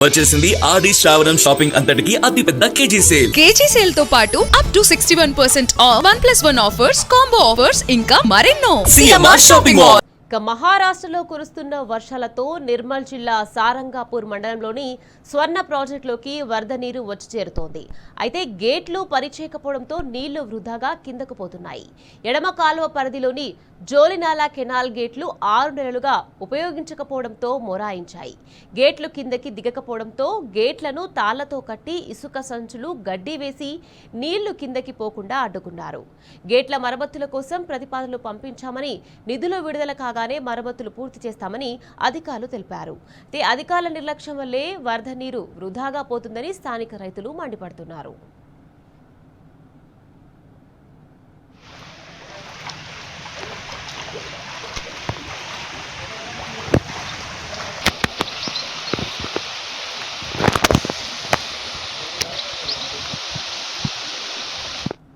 వచ్చేసింది ఆది శ్రావణం షాపింగ్ అంతటికి అతిపెద్ద కేజీ సేల్. కేజీ సేల్ తో పాటు up to 61% of 1+1 offers, combo offers ఇంకా మరెన్నో. CMR shopping mall. ఇక మహారాష్ట్రలో కురుస్తున్న వర్షాలతో నిర్మల్ జిల్లా సారంగాపూర్ మండలంలోని స్వర్ణ ప్రాజెక్టులోకి వరద నీరు వచ్చి చేరుతోంది. అయితే గేట్లు పనిచేయకపోవడంతో నీళ్లు వృధాగా కిందకు పోతున్నాయి. ఎడమ కాలువ పరిధిలోని జోలినాలా కెనాల్ గేట్లు 6 నెలలుగా ఉపయోగించకపోవడంతో మొరాయించాయి. గేట్లు కిందకి దిగకపోవడంతో గేట్లను తాళ్లతో కట్టి ఇసుక సంచులు గడ్డి వేసి నీళ్లు కిందకి పోకుండా అడ్డుకున్నారు. గేట్ల మరమ్మతుల కోసం ప్రతిపాదనలు పంపించామని, నిధులు విడుదల కాగానే మరమ్మతులు పూర్తి చేస్తామని అధికారులు తెలిపారు. అధికారుల నిర్లక్ష్యం వల్లే వరద నీరు వృధాగా పోతుందని స్థానిక రైతులు మండిపడుతున్నారు.